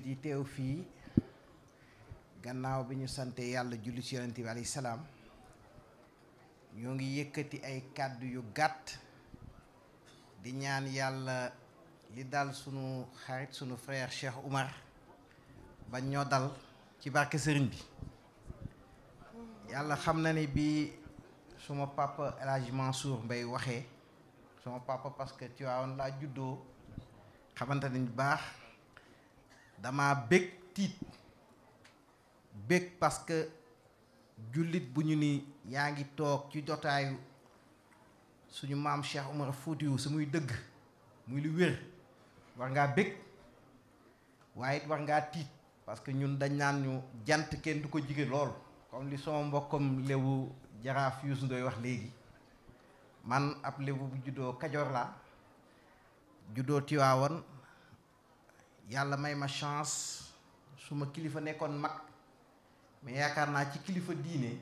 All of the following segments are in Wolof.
yi teew fii gannaaw bi ñu sante yàlla julli ci yonent bi alayhi salaam ñoo ngi yëkkati ay kàddu yu gàtt di ñaan yàlla li dal sunu xarit sunu frère Cheikh Oumar ba ñoo dal ci barke sëriñ bi. yàlla xam na ni bi suma papa El Hadj Mansour Mbaye waxee suma papa parce que Tivaouane laa juddoo xamante nañ baax dama bég tiit bég parce que jullit bu ñu ni yaa ngi toog ci jotaayu suñu maam Cheikh Oumar Foutiyou su muy dëgg muy lu wér war ngaa bég waaye it war ngaa tiit parce que ñun dañ naan ñu jant kenn du ko jige lool comme li sama mbokkam lébu jaraaf Youssou Ndoye wax léegi man ab lébu bu juddoo Kajoor laa juddoo Tivaouane yàlla may ma chance suma kilifa nekkoon mag mais yaakaar naa ci kilifa diine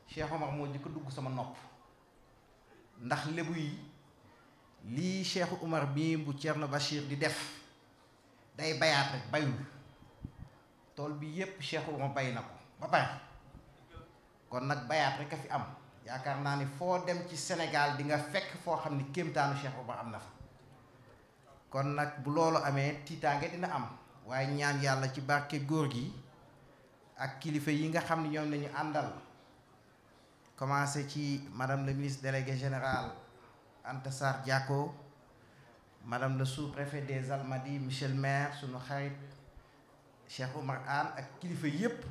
Cheikh Oumar moo jëkk dugg sama nopp ndax lébu yi lii Cheikh Oumar bii bu Thierno Bachir di def day bayaat rek bayul tool bi yépp Cheikh Oumar bay na ko ba pare kon nag bayaat rek a fi am yaakaar naa ni foo dem ci Sénégal di nga fekk foo xam ni kéemtaanu Cheikh Oumar am na fa kon nag bu loolu amee tiitaange dina am waaye ñaan yàlla ci barke góor gi ak kilifa yi nga xam ni ñoom lañu àndal commencé ci madame le ministre délégué général Anta Sarr Diako madame le sous-préfet des Almadies monsieur le maire sunu xarit Cheikh Oumar Anne ak kilifa yépp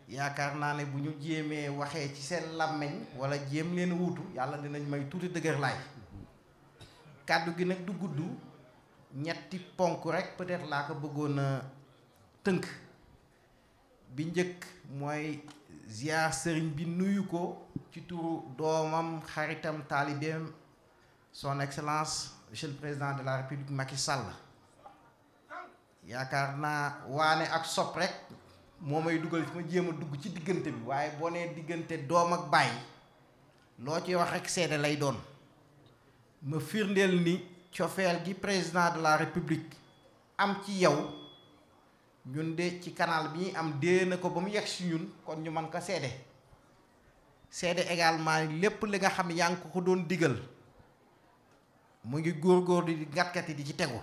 yaakaar naa ne bu ñu jéemee waxee ci seen làmmeñ wala jéem leen wuutu yàlla dinañ may tuuti dëgër laay kàddu gi nag du gudd ñetti ponk rek peut-être laa ko bëggoon a tënk bi njëkk mooy ziar sëriñ bi nuyu ko ci turu doomam xaritam taalibeem son excellence monsieur le président de la république Macky Sall yaakaar naa waane ak sopp rek moo may dugal fi ma jéem a dugg ci diggante bi waaye boo nee diggante doom ak baay loo ci wax rek seede lay doon ma firndeel ni cofeel gi président de la république am ci yow ñun de ci canal bi ñuy am dee na ko ba mu yegg si ñun kon ñu mën ko seede seede également lépp li nga xam yaa ngi ko doon digal mu ngi góor di ngatkat yi di ci tegu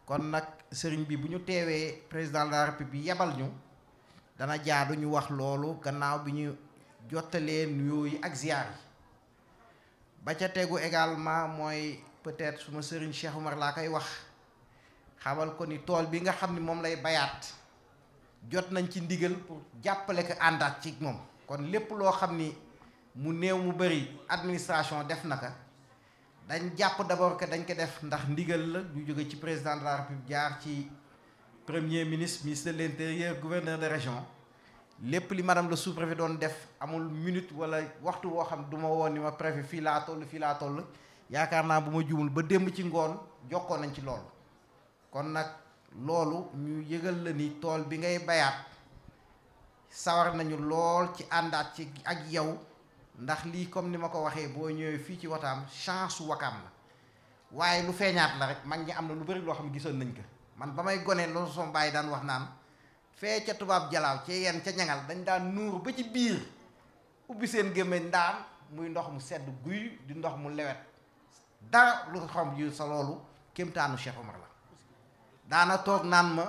kon nag sëriñ bi bu ñu teewee président de la république yebal ñu dana jaadu ñu wax loolu gannaaw bi ñu jottalee nuyoo yi ak ziar yi ba ca tegu également mooy peut-être suma sëriñ Cheikh Oumar laa koy wax xamal ko ni tool bi nga xam ni moom lay bayaat jot nañ ci ndigal pour jàppale ko àndaat ci moom kon lépp loo xam ni mu néew mu bari administration def na ko dañ jàpp d'abord que dañ ko def ndax ndigal la ñu jóge ci président de la république jaar ci premier ministre ministre de l'intérieur gouverneur de région lépp li madame le sous-préfet doon def amul minute wala waxtu woo xam du ma woon ni ma préfet fii laa toll yaakaar naa bu ma juumul ba démb ci ngoon jokkoo nañ ci loolu kon nag loolu ñu yëgal la ni tool bi ngay bayaat sawar nañu lool ci àndaat ci ak yow ndax lii comme ni ma ko waxee boo ñëwee fii ci Wakaam chance Wakaam la waaye lu feeñaat la rek mag ñi am na lu bari loo xam ne gisoon nañ ko man ba may gone loolu sama bàyyi daan wax naan fee ca tubaab jalaaw ci yenn ca ñangal dañ daan nuur ba ci biir ubbi seen gémmiñ ndaan muy ndox mu sedd guy di ndox mu lewet dara lu xam yu sa loolu kéemtaanu Cheikh Oumar la daana toog naan ma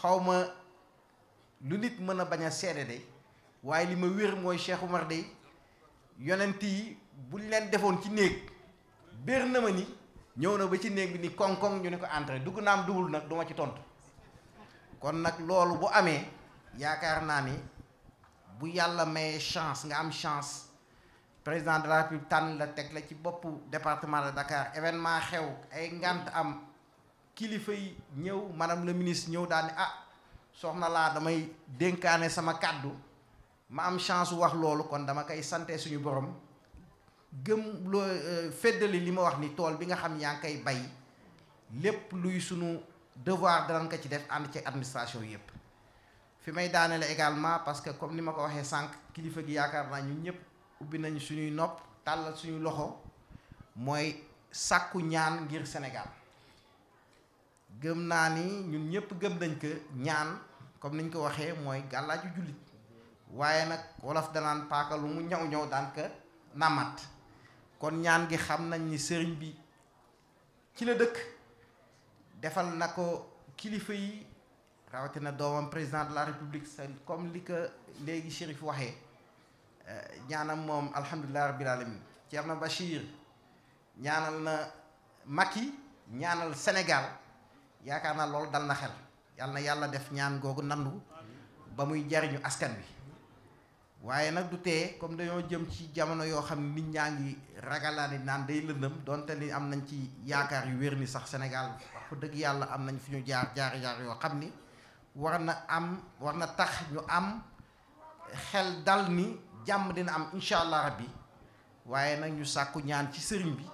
xaw ma lu nit mën a bañ a seede de waaye li ma wér mooy Cheikh Oumar de yonent yi buñ leen defoon ci néeg bér na ma ni ñëw na ba ci néeg bi ni koŋ-koŋ ñu ne ko entré dugg naam dugul nag duma ci tontu kon nag loolu bu amee yaakaar naa ni bu yàlla mayee chance nga am chance président de la République tànn la teg la ci boppu département de Dakar événement xew ay ngant am kilifa yi ñëw madame le ministre ñëw daal ni soxna laa damay dénkaane sama kàddu ma am chance wax loolu kon dama koy sante suñu borom gëm loo feddali li ma wax ni tool bi nga xam yaa ngi koy bay lépp luy sunu devoir danañ ko ci def ànd ci administration yépp fi may daanele également parce que comme ni ma ko waxee sànq kilifa gi yaakaar naa ñun ñëpp ubbi nañ suñuy nopp tàllal suñu loxo mooy sàkku ñaan ngir Sénégal gëm naa ni ñun ñëpp gëm nañ ko ñaan comme niñ ko waxee mooy gàllaaju jullit waaye nag wolof danaan paaka lu mu ñaw ñaw daan ko namat kon ñaan gi xam nañ ni sëriñ bi ci la dëkk defal na ko kilifa yi rawatina doomam président de la république comme li ko léegi Chérif waxee ñaanam moom alhamdulilah rabbil alamin Thierno Bachir ñaanal na Macky ñaanal Sénégal yaakaar naa loolu dal na xel yàlla na yàlla def ñaan googu nandu ba muy jariñu askan wi waaye nag du tee comme dañoo jëm ci jamono yoo xam ne nit ñaa ngi ragalaani naan day lëndëm donte ni am nañ ci yaakaar yu wér ni sax Sénégal wax fa dëgg yàlla am nañ fi ñu jaar yoo xam ni war na tax ñu am xel dal ni jàmm dina am incha allah rabbi waaye nag ñu sàkku ñaan ci sëriñ bi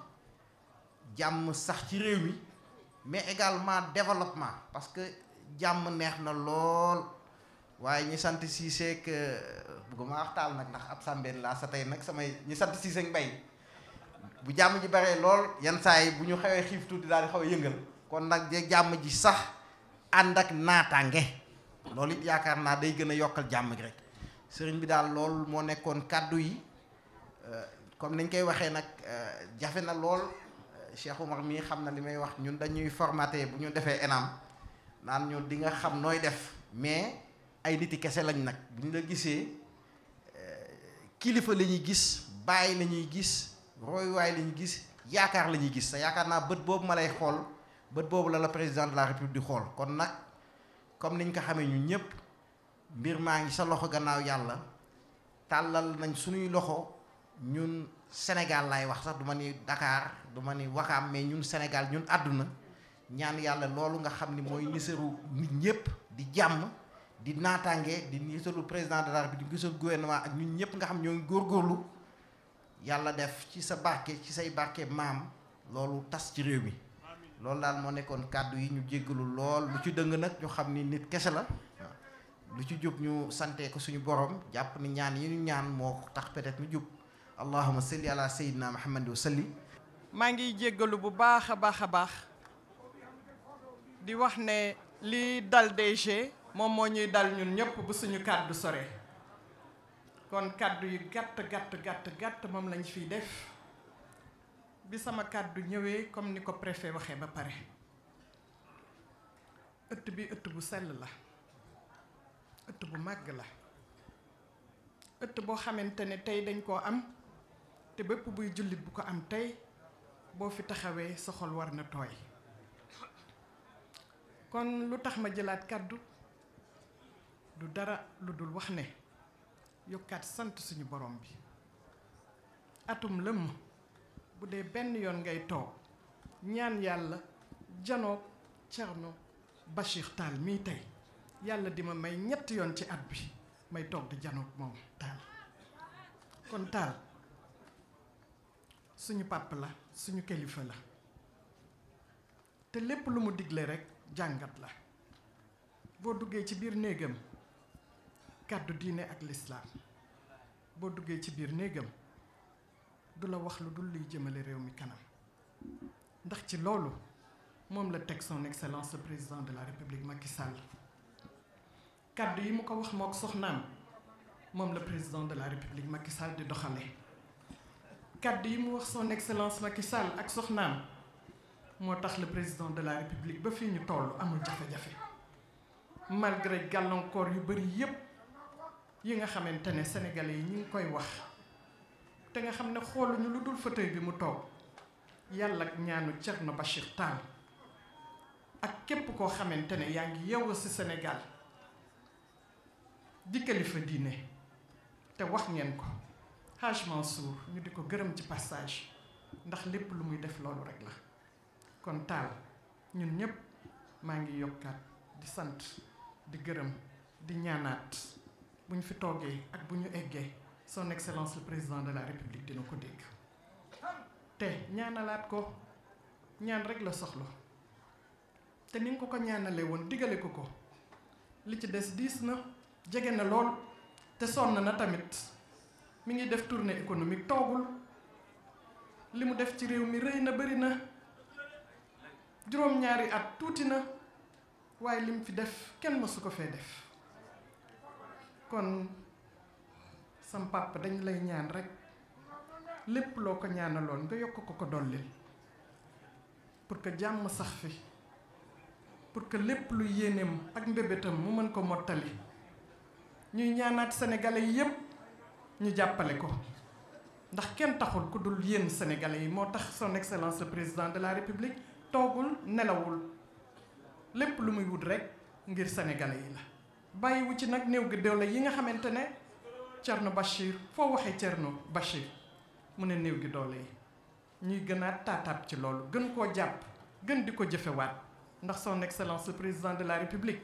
jàmm sax ci réew mi mais également développement parce que jàmm neex na lool waaye ñi sant Cissé que bëgguma wax taal nag ndax ab sàmbeen laa sa tey nag samay ñi sant Cissé mbay bu jàmm ji baree lool yenn saa yi bu ñu xawee xiif tuuti daal di xaw a yëngal kon nag de jàmm ji sax ànd ak naataange loolu it yaakaar naa day gën a yokkal jàmm gi rek sëriñ bi daal loolu moo nekkoon kàddu yi comme niñ koy waxee nag jafe na lool Cheikh Oumar mii xam na li may wax ñun dañuy formaté bu ñu defee ENAM naan ñu di nga xam nooy def mais ay niti kese lañ nag bu ñu la gisee kilifa la ñuy gis bàyyi la ñuy gis royuwaay la ñuy gis yaakaar la ñuy gis te yaakaar naa bët boobu ma lay xool bët boobu la président de la république di xool kon nag comme niñ ko xamee ñun ñëpp mbir maa ngi sa loxo gannaaw yàlla tàllal nañ suñuy loxo ñun Sénégal laay wax sax du ma ni Dakar du ma ni Wakaam mais ñun Sénégal ñun àdduna ñaan yàlla loolu nga xam ni mooy nisaru nit ñëpp di jàmm di naataange di nisaru président de la république di nisaru gouvernement ak ñun ñëpp nga xam ñoo ngi góorgóorlu yàlla def ci sa barke ci say barke maam loolu tas ci réew mi loolu daal moo nekkoon kàddu yi ñu jéggalu lool lu ci dëng nag ñu xam ni nit kese la lu ci jub ñu sante ko suñu borom jàpp ni ñaan yi ñu ñaan moo tax peut-être mu jub allahumma salli ala sayyidina muhammad wa salli. maa ngi jéggalu bu baax a baax di wax ne li dal DG moom moo ñuy dal ñun ñëpp bu suñu kàddu sore kon kàddu yu gàtt moom lañ fiy def bi sama kàddu ñëwee comme ni ko préfet waxee ba pare ëtt bi ëtt bu sell la ëtt bu màgg la ëtt boo xamante ne tey dañ koo am te bépp buy jullit bu ko am tey boo fi taxawee sa xol war na tooy kon lu tax ma jëlaat kàddu du dara lu dul wax ne yokkaat sant suñu borom bi atum lëmm bu dee benn yoon ngay toog ñaan yàlla janoog Thierno Bachir Tall mii tey yàlla di ma may ñetti yoon ci at bi may toog di janoog moom Tall kon Tall suñu pàpp la suñu kilifa la te lépp lu mu digle rekk jàngat la boo duggee ci biir néegam kàddu diine ak lislaam boo duggee ci biir néegam du la wax lu dul liy jëmale réew mi kanam ndax ci loolu moom la teg son excellence le président de la république Macky Sall kàddu yi mu ko wax mook soxnaam moom la président de la république Macky Sall di doxale kàddu yi mu wax son excellence Macky Sall ak soxnaam moo tax le président de la république ba fii ñu toll amul jafe-jafe malgré gàllankoor yu bari yépp yi nga xamante ne sénégalais yi ñu ngi koy wax te nga xam ne xooluñu lu dul fauteuil bi mu toog yàlla ak ñaanu Thierno Bachir Tall ak képp koo xamante ne yaa ngi yeewu ci Sénégal di kilifa diine te wax ngeen ko Haj Mansour ñu di ko gërëm ci passage ndax lépp lu muy def loolu rek la kon Tall ñun ñépp maa ngi yokkaat di sant di gërëm di ñaanaat bu ñu fi toogee ak bu ñu eggee son excellence le président de la république dina ko dégg te ñaanalaat ko ñaan rek la soxla te ni nga ko ñaanalee woon digale ko li ci des diis na jege na lool te sonn na tamit mi ngi def tournée économique toogul li mu def ci réew mi rëy na bari na juróom-ñaari at tuuti na waaye lim fi def kenn mësu ko fee def kon sam papa dañ lay ñaan rek lépp loo ko ñaanaloon nga yokk ko dollil pour que jàmm sax fi pour que lépp lu yéeneem ak mbébétam mu mën ko mottali ñuy ñaanaat sénégalais yi yépp ñu jàppale ko ndax kenn taxul ku dul yéen sénégalais yi moo tax son excellence le président de la république toogul nelawul lépp lu muy wut rek ngir sénégalais yi la bàyyiwu ci nag néew gi doole yi nga xamante ne Thierno Bachir foo waxee Thierno Bachir mu ne néew gi doole yi ñuy gënaat taataat ci loolu gën koo jàpp gën di ko jëfewaat ndax son excellence le président de la république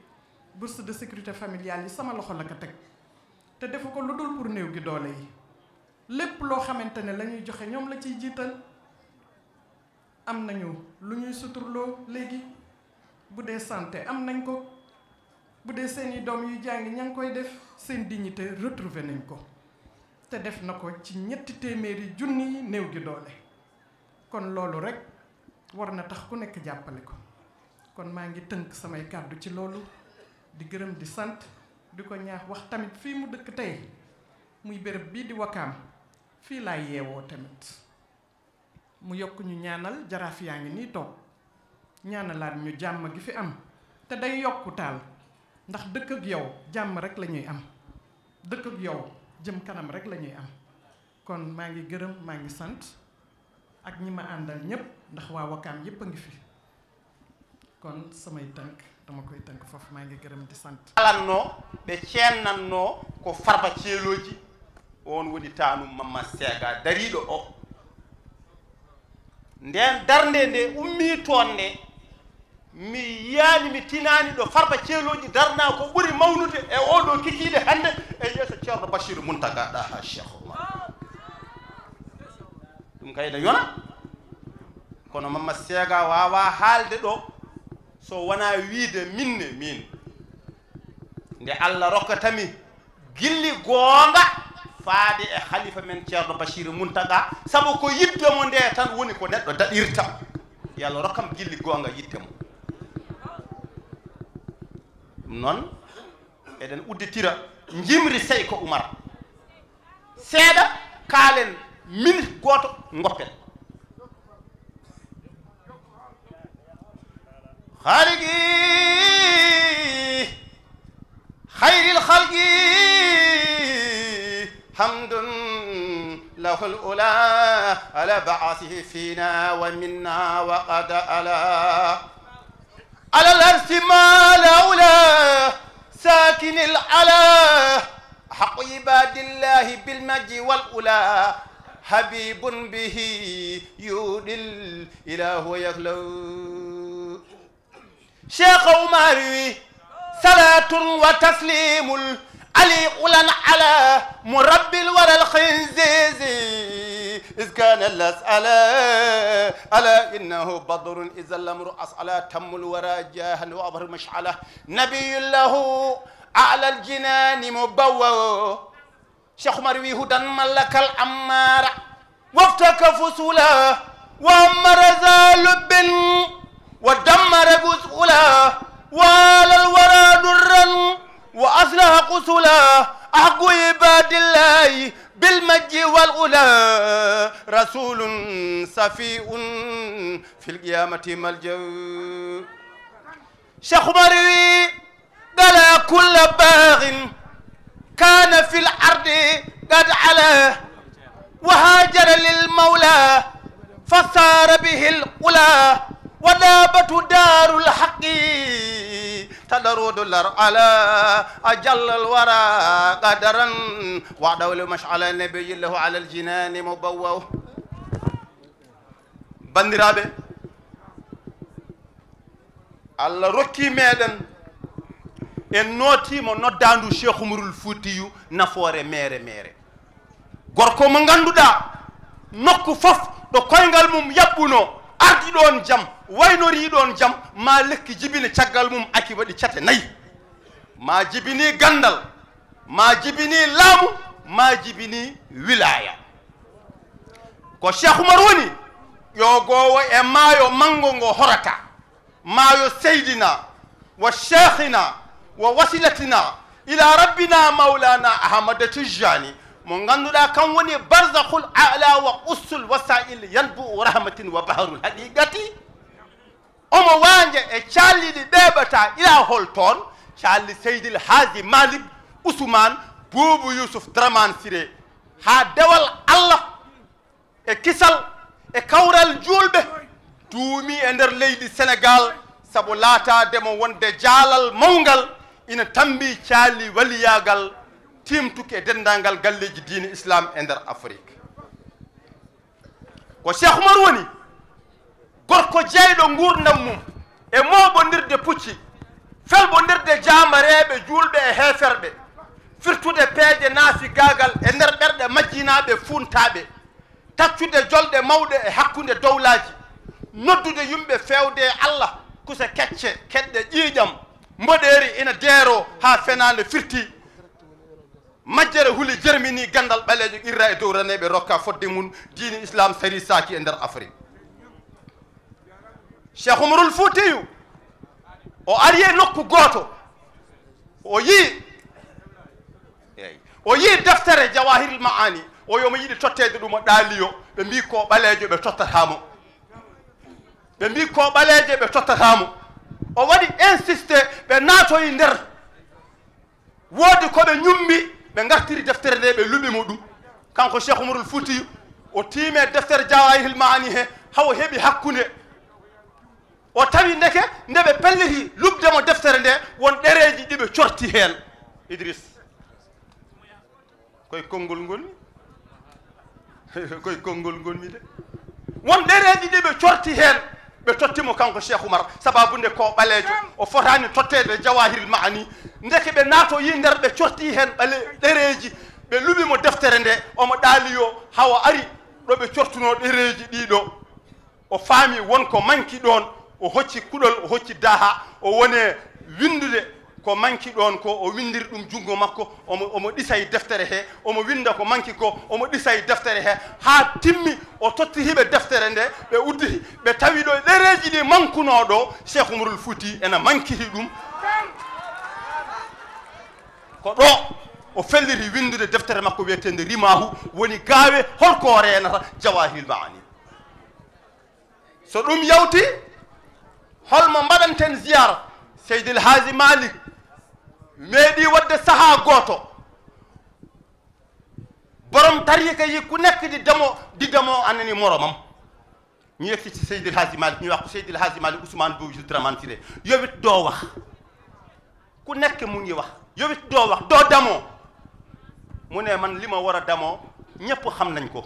bourse de sécurité familiale yi sama loxo la ko teg te defu ko lu dul pour néew gi doole yi lépp loo xamante ne la ñuy joxe ñoom la ciy jiital am nañu lu ñuy suturloo léegi bu dee santé am nañ ko bu dee seeni doom yu jàngi ña ngi koy def seen dignité retrouver nañ ko te def na ko ci 200 junni néew gi doole kon loolu rek war na tax ku nekk jàppale ko kon maa ngi tënk samay kàddu ci loolu di gërëm di sant di ko ñaax wax tamit fii mu dëkk tey muy béréb bii di Wakaam fii laay yeewoo tamit mu yokk ñu ñaanal jaraaf yaa ngi nii toog ñaanalaat ñu jàmm gi fi am te day yokku taal ndax dëkk ak yow jàmm rek la ñuy am dëkk ak yow jëm kanam rek la ñuy am kon maa ngi gërëm maa ngi sant ak ñi ma àndal ñépp ndax waa Wakaam yépp a ngi fi kon samay tënk dama koy tënk foofu maa ngi gërëm di sant alanno ɓe ceennanno ko Farba Ceeloji on woni taanu Mama Sega dariiɗo o nden darnde nde ummii toon nde mi yiyaani mi tinaani ɗo Farba Ceeloji darnaa ko ɓuri mawnude e oɗo kikiide hannde e yeeso Ceerno Bachir Mountaga ɗaha Cheikh Oumar ɗum kayne yona kono Mama Sega waawaa haalde ɗo so wonaa wiide minne min nde Allah rokkatami gilli goonga faade e khalifa men Ceerno Bachir Mountaga sabu ko yitte mo nde tan woni ko neɗɗo daɗirta yo Allah rokkam gilli goonga yitte mo ɗum noon eɗen udditira jimri Seyko Oumar seeɗa kaalen minute gooto ngoppen خالقي خير الخلق حمد له الأولى على بعثه فينا ومنا وقد على الأرث ما لولا ساكن العلا حق عباد الله بالمجد والأولى حبيب به يودي الإله ويخلو شيخ عمر صلاة وتسليم علي أولا على مربي الورى الخنزيز إذ كان الأسئلة ألا إنه بدر إذا لم أسأل تم الورى جاها وأبر مشعله نبي له أعلى الجنان مبوى شيخ عمر هدى ملك الأمار وافتك فصولا وأمر ذا لب ودمر بسؤلا وعلى الورى درا وأصلح قسلا أحق عباد الله بالمجد والأولى رسول صفي في القيامة ملجأ شيخ مروي قال كل باغ كان في الأرض قد علا وهاجر للمولى فصار به الأولى ودابة دار الحق تدرود على أجل الورى قدرا وعدول مشعل نبي له على الجنان مبوو بندرابي الله ركي ميدن en nootimo noddandu Cheikh Oumarul Foutiyou nafoore mere mere gorko mo ganduɗa nokku fof ɗo koyngal mum yabbuno ardi ɗon jam waynori ɗon jam ma lekki jibini caggal mum aki waɗi cate nayyi ma jibini gandal ma jibini laamu ma jibini wilaya ko Cheikh Oumar woni ƴogowo e maayo mango ngo horata maayo seydina wa cheikhina wa wasilatina ila rabbina maulana ahmada tijani mo ganduɗa kam woni barzakhul ala wa ussul wasail yanbu rahmatin wa baharul haqiqati omo wanje e calliɗi ɓeɓata ila hol toon calli seydil haji malik ousmane boubou yousuf draman siré ha dewal allah e kisal e kawral julɓe duumi e nder leydi sénégal saabu laatademo wonde jaalal mawgal ina tambi caali waliyagal timtuki e denndangal galleji diine islam e nder afrique ko cheikh oumar woni gorko jeyɗo gurdam mum e moɓodirde pucci felɓodirde jamareɓe julɓe e heeferɓe firtude peeje naafi gagal e nder ɓerɗe majjinaɓe funtaɓe taccude jolɗe mawɗe e hakkude dowlaji noddude yumɓe fewde e allah kusa kecce keɗɗe ƴiiƴam mboɗeeri ina deero ha fenande firti majjere huuli jermini gandal ɓaleejo irra e dow raneɓe rokka fodde mum diine islam sari saki e nder afrique cheikh oumarul foutiyu o ari e nokku gooto o yii deftere jawahiril maani o yomo yiɗi tottede ɗum o ɗaaliyo ɓe mbi ko ɓaleejo ɓe tottatamo ɓe mbi ko ɓaleeje ɓe tottatamo o waɗi insisté ɓe naatoyi nder woodi koɓe ñummi ɓe gartiri deftere nde ɓe luɓimo ɗum kanko cheikh oumarul foutiyu o tiime deftere jawahiril maani he hawo heeɓi hakkude o tawi ndeke nde ɓe pelliti lubdemo deftere nde won ɗereji ɗiɓe corti heen idriss koye konngol ngolmi koye konngol ngolmi de won ɗereji ɗiɓe corti heen ɓe tottimo kanko cheikh oumar sababu nde ko ɓaleejo o fotani tottede jawahiril maani ndeke ɓe naato yi nder ɓe corti heen ɗereji ɓe luɓimo deftere nde omo ɗaaliyo hawa ari ɗo ɓe cortuno ɗereji ɗiɗo o faami wonko manki ɗon o hocci kuɗol o hocci daha o wone windude ko manki ɗon ko o windiri ɗum junngo makko omo ɗisay deftere he omo winda ko manki ko omo ɗisay deftere he ha timmi o tottiriɓe deftere nde ɓe udditi ɓe tawi ɗo ɗereji ɗi mankunoɗo cheikh oumarul fouti ena mankiti ɗum ko ɗo o felliti windude deftere makko wiyetede rimahu woni gaawe holko o renata jawahiril maani so ɗum yawti holmo mbaɗanten ziyara seydil haji malik meeɗi wadde saha gooto borom tarika yi ku nekk di demo annani moromam ñu yegsi ci seydil haji malik ñu wax ko seydil haji malik ousmane boubou draman siré yowit doo wax ku nekk mu ngi wax yowit doo wax doo damoo mu ne man li ma war a damoo ñépp xam nañ ko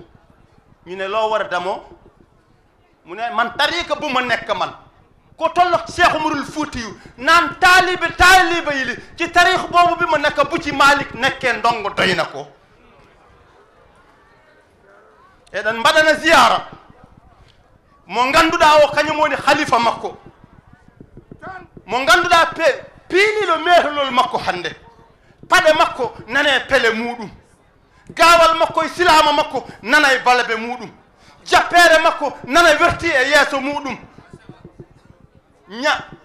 ñu ne loo war a damoo mu ne man tarika bu ma nekk man ko tollox cheikh oumarul foutiyu naan taalibe yi li ci tarix boobu bi ma nekk bu ci malik nekkee ndongo doy na ko eɗen mbaɗana ziyara mo ganduɗa o kañum woni khalifa makko mo ganduɗa piiliɗo mehlol makko hande paɗe makko nane pele muɗum gawal makko e silama makko nana e balabe muɗum jappere makko nana werti e yeeso muɗum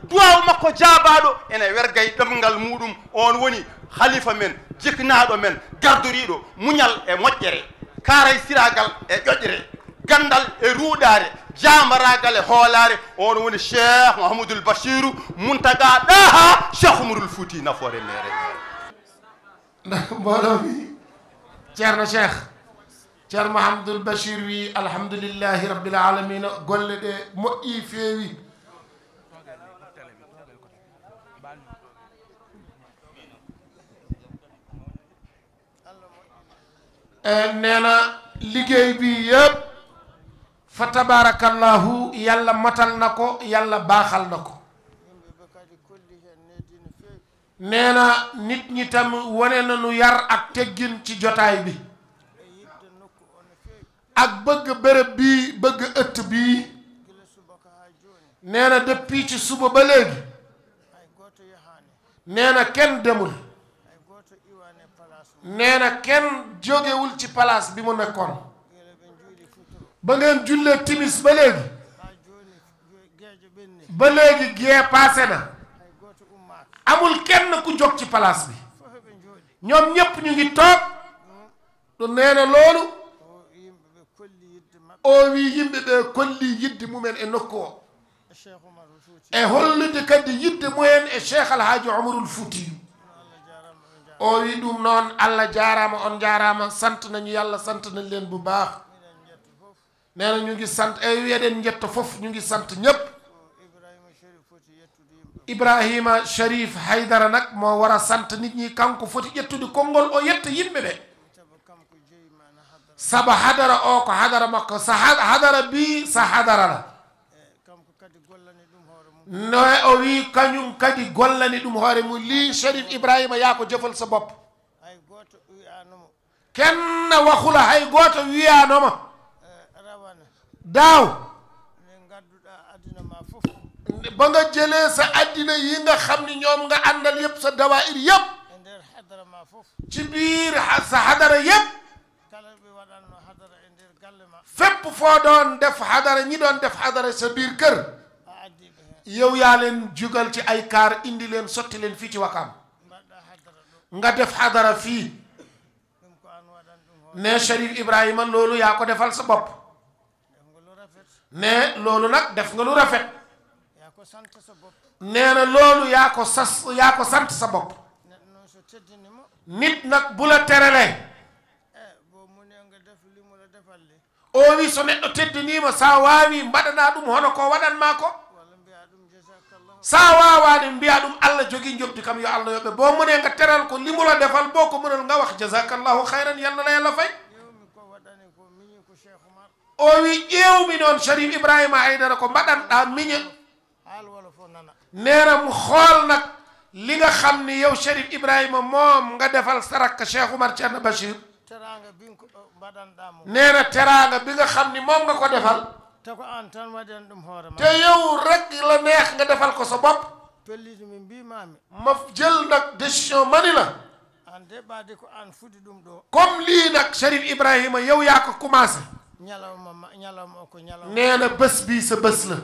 duwaw makko jaabaɗo ene wergay ɗemgal muɗum on woni khalifa men jiknaɗo men gardoriɗo muñal e moƴƴere karay siragal e ƴoƴre gandal e ruuɗare jamaragal e hoolare on woni cheikh mouhamadoul bachirou muntaga ɗaha cheikh oumarul fouti nafoore mere mboɗo mi ceerno cheikh ceerno mouhamadoul bachir wi alhamdoulillahi rabbil alamina golle ɗe moƴƴi feewi nee na liggéey bi yëpp fa tabarakallahu yàlla matal na ko yàlla baaxal na ko nee na nit ñi tam wane nañu yar ak teggin ci jotaay bi ak bëgg bërëb bii bëgg ëtt bii nee na depuis ci suba ba léegi nee na kenn demul nee na kenn jógewul ci palaas bi mu nekkoon ba ngeen jullee timis ba léegi ba léegi gee passé na amul kenn ku jóg ci place bi ñoom ñépp ñu ngi toog du nee na loolu o wi yimɓe ɓe kolli yidde mumen e nokku o e hollude kadi yidde mumen e cheikh alhaji omarul foutiyu o wi ɗum noon allah jarama on jarama sant nañu yàlla sant nañ leen bu baax nee na ñu ngi sant e wiyeɗen jetto fof ñu ngi sant ñépp Ibrahima Sharif Haydara nag moo war a sant nit ñi kanko foti ƴettude konngol o yetta yimɓe ɓe saba hadara o ko hadara makko sa hadara bi sa hadara la no o wi kañum kadi gollani ɗum hoore mum li Sharif Ibrahima yaa ko jëfal sa bopp kenn waxula hay gooto wiyanoma daaw ba nga jëlee sa addina yi nga xam ni ñoom nga àndal yëpp sa dawaayir yëpp ci biir sa hadara yëpp fépp foo doon def hadara ñi doon def hadara sa biir kër yow yaa leen jugal ci ay kaar indi leen sotti leen fii ci Wakaam nga def hadara fii ne Sharif Ibrahima loolu yaa ko defal sa bopp ne loolu nag def nga lu rafet nee na loolu yaa ko sant sa bopp nit nag bu la teralee o wi so neɗɗo teddinima sa wawi mbaɗana ɗum hono ko waɗanma ko sa wawani mbiya ɗum Allah jogui jobdi kam yo Allah yoɓe bo mune nga teral ko limulo defal bo ko munal nga wax jazakallahu hayran yalna la yalla fay o wi ƴewmi noon Sharif Ibrahima Haydara ko mbaɗanɗa miña neena mu xool nag li nga xam ni yow Sharif Ibrahima moom nga defal sarak Cheikh Oumar Thierno Bachir nee na teraanga bi nga xam ni moom nga ko defal te yow rek la neex nga defal ko sa bopp ma jël nag décision mani la comme lii nag Sharif Ibrahima yow yaa ko commencé nee na bés bii sa bés la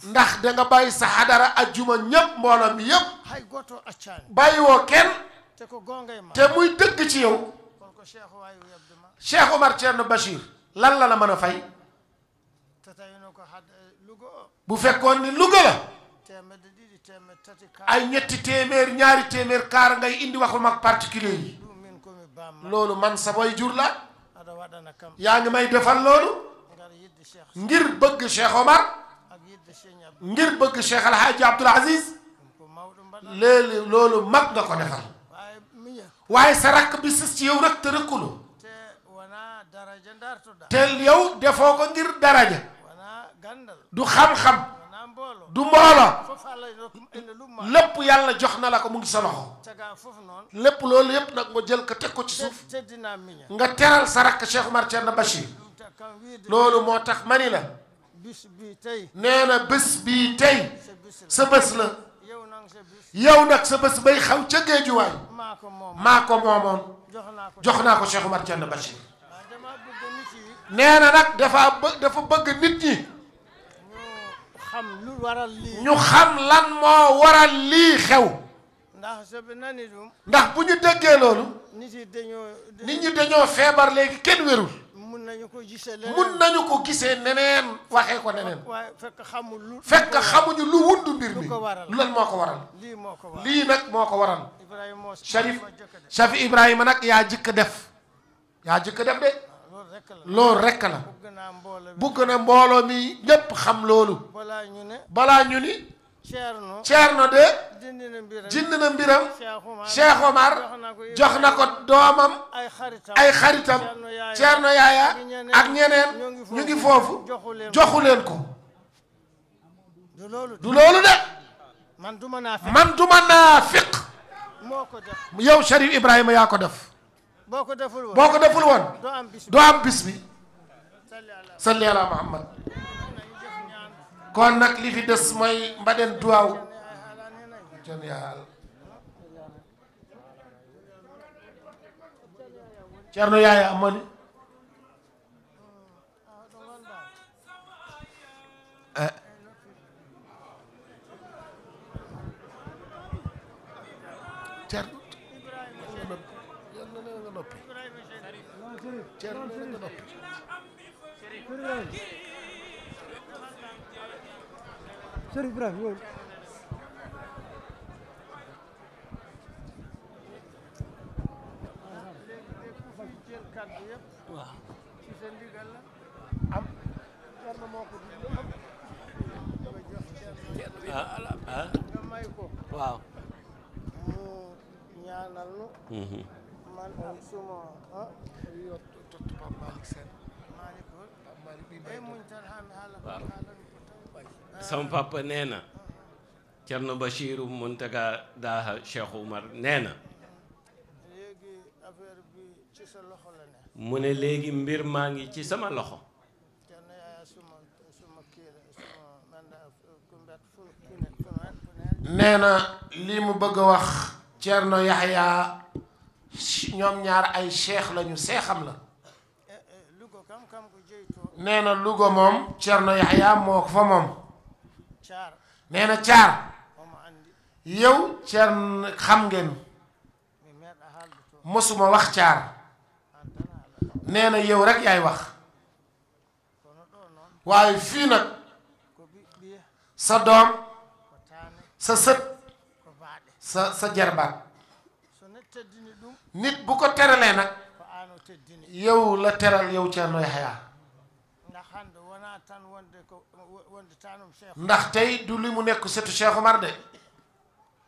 ndax da nga bàyyi sa hadara ajjuma ñëpp mbooloo mi yëpp bàyyi woo kenn te muy dëgg ci yow Cheikh Oumar Thierno Bachir lan la mën a fay bu fekkoon ni Louga la ay ñetti téeméer ñaari téeméer kaar ngay indi waxul mag particulier yi loolu man sa boy jur la yaa ngi may defal loolu ngir bëgg Cheikh Omar ngir bëgg Cheikh El Hadji Abdoul Aziz léegi loolu mag nga ko defal waaye sa rakk bi sës ci yow rek te rëkkulu te yow defoo ko ngir daraja du xam-xam du mbooloo lépp yàlla jox na la ko mu ngi sa loxo lépp loolu yépp nag nga jël ko teg ko ci suuf nga teral sa rakk Cheikh Oumar Thierno Bachir loolu moo tax mani la nee na bés bii tey sa bés la yow nag sa bés bay xaw ca géejuwaay maa ko moomoon jox naa ko Cheikh Oumar Thierno Bachir nee na nag dafa bëgg nit ñi ñu xam lan moo waral lii xew ndax bu ñu déggee loolu nit ñi dañoo feebar léegi kenn wérul mun nañu ko gisee neneen waxee ko neneen fekk xamuñu lu wundu mbir mi lan moo ko waral lii nag moo ko waral Sharif Ibrahima nag yaa jëkk def de loolu rekk la bugg na mbooloo mi ñépp xam loolu balaa ñu ni Ceerno de jënd na mbiram Cheikh Omar jox na ko doomam ay xaritam Ceerno Yaaya ak ñeneen ñu ngi foofu joxu leen ko du loolu de man duma naafiq yow Sharif Ibrahima yaa ko def boo ko deful woon doo am bis bi salli ala Muhammad kon nag li fi des mooy mbaɗen duwaaw jon yaal Ceerno Yaaya amoni Thierno nga noppi Thierno nga noppi Chérif Ibrahima yow waaw waaw ñaanal nu man ak suma Pape Malick Sène sama papa nee na Thierno Bachirou Mountaga Daha Cheikh Oumar nee na léegi affaire bi ci sa loxo la ne mu ne léegi mbir maa ngi ci sama loxo Thierno Yaya suma kii la suma man ku mbet fu ne nee na lii mu bëgg a wax Thierno Yahya ñoom ñaar ay cheikh lañu seexam la Louga kam ko jeytoo nee na Louga moom Thierno Yahya moo ko fa moom caar nee na caar omo andi yow Thierno xam ngeen mi meeɗa haalde to mosuma wax caar an tan haala nee na yow rek yaay wax kono ɗo noon waaye fii nag ko ɓiye sa doom ko taane sa sët ko baaɗe sa jarbaat so net teddini ɗum nit bu ko teralee nag ko aan o teddini yow la teral yow Thierno Yahya ndax hannde wonaa tan wonde tanum cheikh ndax tey du li mu nekk sëtu Cheikh Oumar de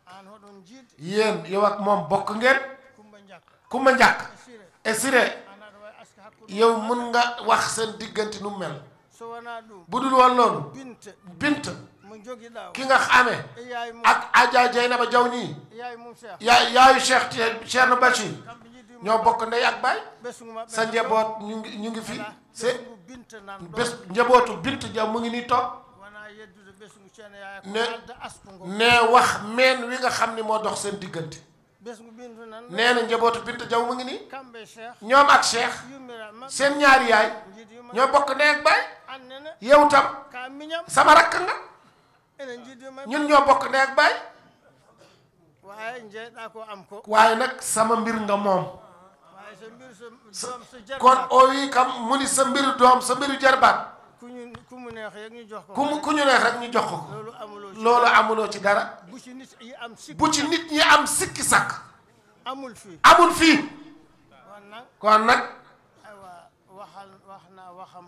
aan hoɗon jiide yéen yow ak moom bokk ngeen kumba jakka Kumba Njàkk sire et Siré an aɗa wawi aska hakkude yow mën nga wax seen diggante nu mel so wonaa ɗum bu dul woon loolu binte bint mo jogiɗa o ki nga xamee e yaay mum ak Adja Dieynaba Diaw ñii yaay mum cheikh yaayu Cheikh Thierno Bachir kamɓe jiddima ñoo bokk ndey ak baay ɓesgu maɓɓe sa njaboot ñu ngi fi ɓesgu binte nan ɗo bés njabootu bint Diaw mu ngi nii toog wona yeddude ɓesgu ceerno yaya ko ne alda asku ngo ne wax meen wi nga xam ni moo dox seen diggante ɓesgu bintu nan nee na njabootu bint Diaw mu ngi nii kamɓe cheikh ñoom ak Cheikh yummira maɓɓe seen ñaari yaay jiidima ñoo bokk ndey ak baay annene yow tam ka miñam sama rakk nga enen jiddima ñun ñoo bokk ndey ak baay wawi jeyɗa ko am ko waaye nag sama mbir nga moom wawi so mbir so doom so jarba kon o wi kam mu ni sa mbiru doom sa mbiru jarbaat kumu neex yeg ñu jox ko ku ñu neex rek ñu jox ko loolu amuloo ci loolu amuloo ci dara bu ci nit yi am sikk bu ci nit ñi am sikki sàkk amul fii amul fii kon nag kon nag aywa wax naa waxam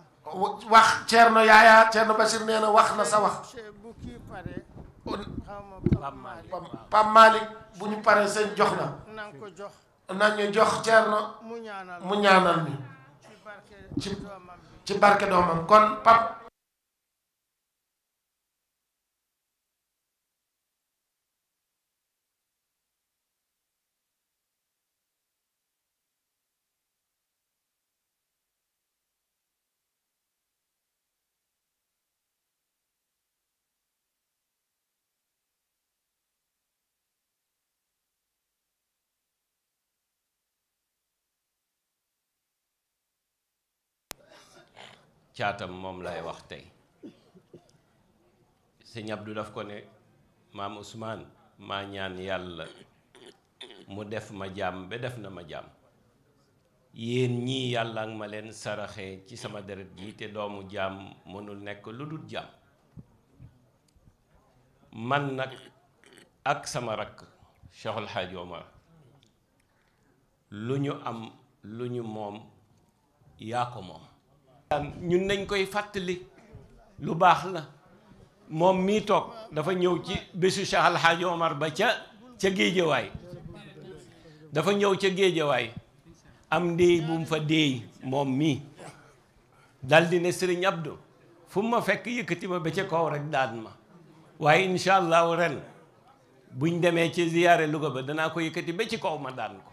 wax Thierno Yahya Thierno Bachir nee na wax na sa wax bu kii pare xawma Pape Malick bu ñu paree seen jox na nang ko jox nañu jox Thierno mu ñaanal mu ñaanal ñu ci barke ci doomam bi ci barke doomam kon Pape caatam moom lay wax tey sëñ Abdou daf ko ne maam Ousmane maa ñaan yàlla mu def ma jaam ba def na ma jaam yéen ñii yàlla ak ma leen saraxee ci sama deret ji te doomu jaam mënul nekk lu dul jaam man nag ak sama rakk Cheikh El Hadj Omar lu ñu am lu ñu moom yaa ko moom ñun nañ koy fàttali lu baax la moom mii toog dafa ñëw ci bésu Cheikh El Hadj Omar ba ca géejawaay dafa ñëw ca géejawaay am ndéey bu mu fa déey moom mii daldi ne Sëriñ Abdou fu ma fekk yëkkati ma ba ca kaw rek daan ma waaye incha allahu ren buñ demee ci ziyaare Louga ba danaa ko yëkkati ba ci kaw ma daan ko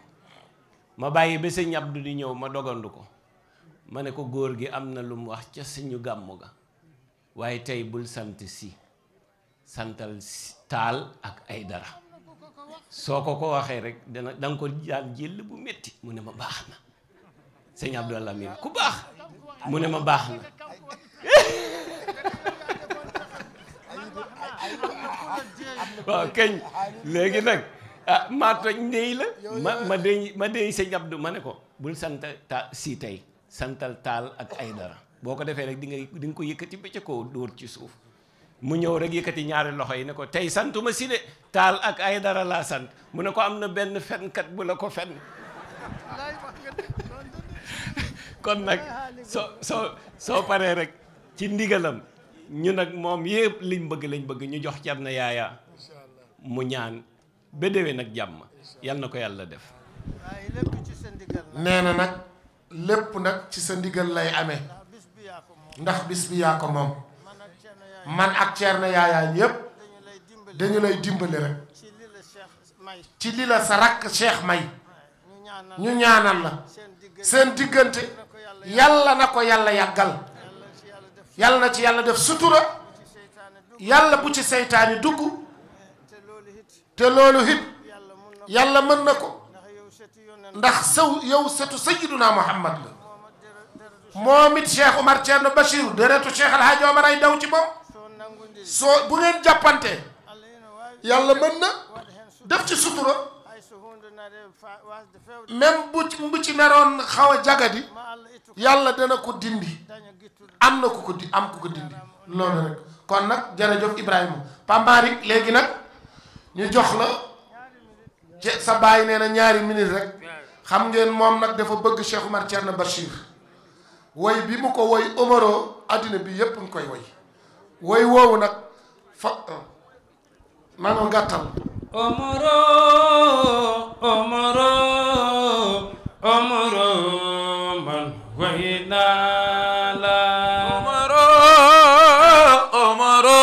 ma bàyyi ba Sëriñ Abdou di ñëw ma dogandu ko ma ne ko góor gi am na lu mu wax ca suñu gàmmu ga waaye tey bul sant si santal taal ak ay dara soo ko waxee rek danga ko daan jël bu metti mu ne ma baax na sëñ Abdou Lamine ku baax mu ne ma baax na waaw keñ léegi nag ah maa toj ndey la ma dey sëñ Abdou ma ne ko bul sant si tey santal Taal ak Aydara boo ko defee rek di nga ko yëkkati ba ca kaw dóor ci suuf mu ñëw rek yëkkati ñaari loxo yi ne ko tey santuma si de Taal ak Aydara laa sant mu ne ko am na benn fenkat bu la ko fen kon nag soo paree rek ci ndigalam ñu nag moom yëpp lañ bëgg ñu jox Cerno Yaaya mu ñaan ba déwén nag jàmm yal na ko yàlla def. nee na nag lépp nag ci sa ndigal lay amee ndax bis bi yaa ko moom man ak Cerno Yaaya ñëpp dañu lay dimbali rek ci li la sa rakk Cheikh may ñu ñaanal la seen diggante yàlla na ko yàlla yàggal yàlla na ci yàlla def sutura yàlla bu ci seytaani dugg te loolu it yàlla mën na ko ndax yow setu sayyiduna Muhammad la moom it Cheikh Omar Thierno Bachir deretu Cheikh El Hadj Omar ay daw ci moom soo bu ngeen jàppante yàlla mën na def ci sutura même bu ci naroon xaw a jagadi yàlla dana ko dindi am na ku ko dindi loolu rek kon nag jërëjëf Ibrahima Pambarik léegi nag ñu jox la sa baay nee na ñaari minute rek xam ngeen moom nag dafa bëgg Cheikh Omar Thierno Bachir woy bi mu ko woy Omaro addina bi yépp nga koy woy woowu nag fa nanu gàttal Omaro man way naa la Omaro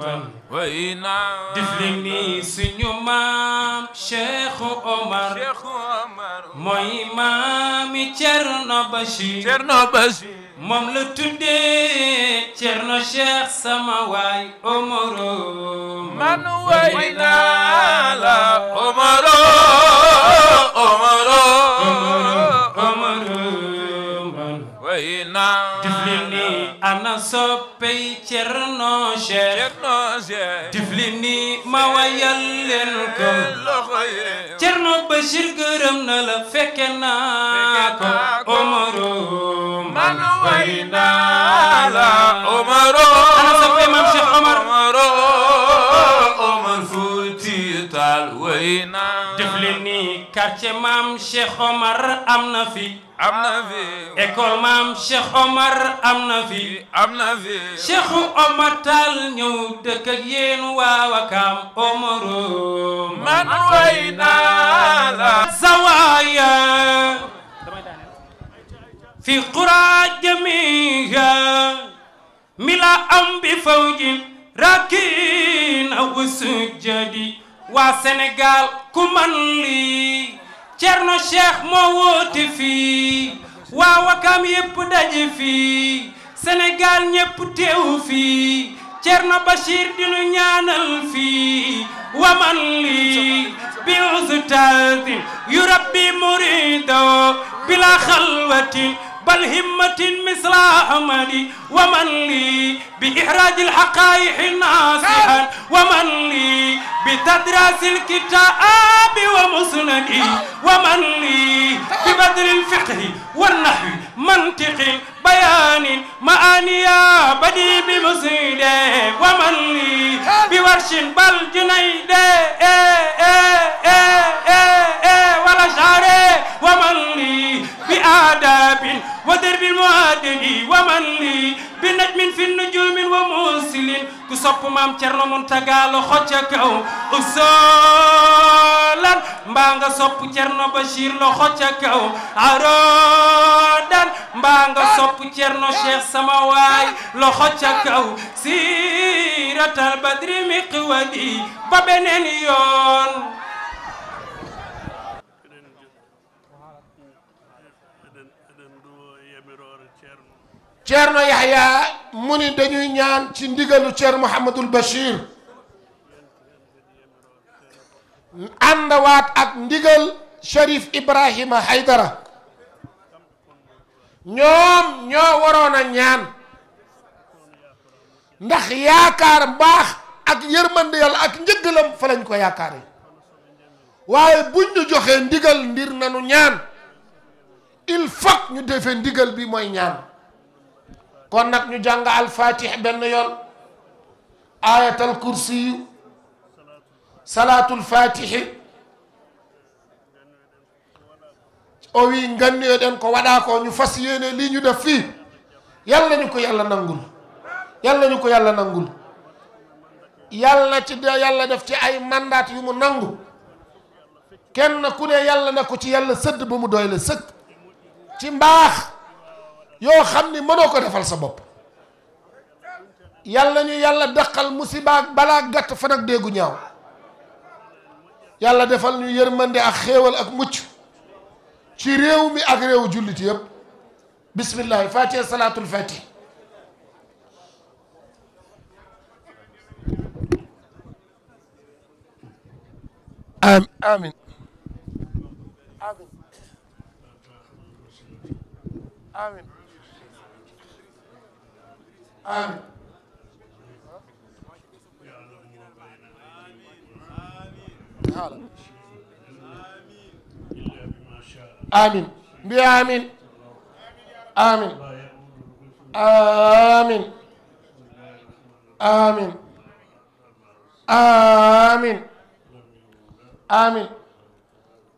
man way naa difli ni suñu maam Cheikh Omar mooy maami Cerno Bachir moom la tuddee Cerno Cheikh sama waay Omaro man way naa la Omaro man way naa tifli ni ana soppey Cerno Cheikh tifli ni ma wayal leen ko Cerno Bachir gërëm na la fekke naa ko Omaro man way naa la Omaro ana soppey maam Cheikh Omar Fuuti Taal way naa tifli ni quartier maam Cheikh Omar am na fi école maam Cheikh Omar am na fi Cheikh Omar Taal ñëw dëkk ak yéen waa Wakaam Omaro man way naa la zawaaya fi qura jamiha mila am bi fawjin rakin aw sujadi waa Sénégal ku man lii Cerno Cheikh moo woote fii waa Wakaam yépp daje fii Sénégal ñépp teew fii Cerno Bachir dinu ñaanal fii wa man lii bi ustadin yurabbi murido bila xalwatin bal himmatin misla amadi wa man lii bi ihrajil haqaa'iqi naasihan wa man lii bi tadrasil kitaabi wa musnadi wa man lii bi badril fiqhi wan nahwi mantiqin bayaanin maaniya badi bi musnide wa man lii bi warshin bal junayde wala share wa man lii bi aadabin wa darbil muhaddidi wa man lii bi najmin fi nujumin wa musilin ku sopp maam Cerno Muntaga loxo ca kaw usolan mbaa nga sopp Cerno Bachir loxo ca kaw arodan mbaa nga sopp Cerno Cheikh sama waay loxo ca kaw siratal badri miqwadi ba beneen yoon Cerno Yahya mu ni dañuy ñaan ci ndigalu Cerno Mouhamadul Bachir àndawaat ak ndigal Cherif Ibrahima Haydara ñoom ñoo waroon a ñaan ndax yaakaar mbaax ak yërmande yàlla ak njëggalam fa lañ ko yaakaare waaye buñ ñu joxee ndigal ndir nanu ñaan il faut ñu defee ndigal bi mooy ñaan kon nag ñu jàng al-fatih benn yoon ayatal kursi salatul fatihi o wi ganniyoɗen ko waɗa ko ñu fas yéene lii ñu def fii yàlla ñu ko yàlla nangul yàlla ñu ko yàlla nangul yàlla ci yàlla def ci ay mandat yu mu nangu kenn ku ne yàlla na ko ci yàlla sëdd ba mu doy la sëkk ci mbaax yoo xam ni mënoo ko defal sa bopp yàlla ñu yàlla daqal musiba ak balaa gàtt fan ak déggu ñaaw yàlla defal ñu yërmande ak xéewal ak mucc ci réew mi ak réewu jullit yëpp bismillahi fatiha salatul fatih amin amin amin amin amin bi amin amin amin amin amin amin amin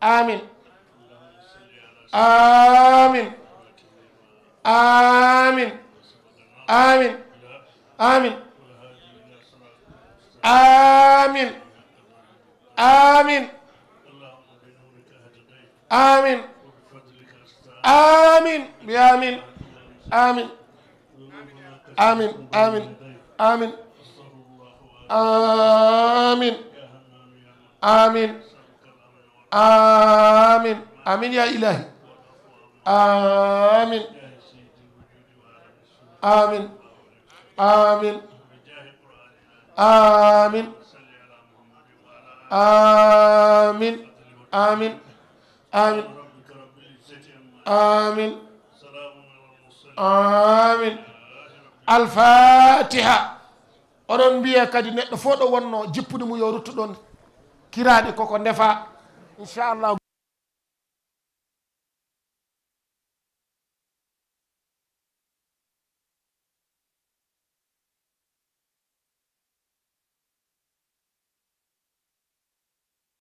amin amin amin amin amin amin amin amin bi amin amin amin amin amin amin amin amin amin ya ilahi amin amin amin amin amin amin amin amin amin alfatiha oɗon mbiya kadi neɗɗo fof ɗo wonno jippude mum yo ruttu ɗon kiraɗe koko ndefa inchallah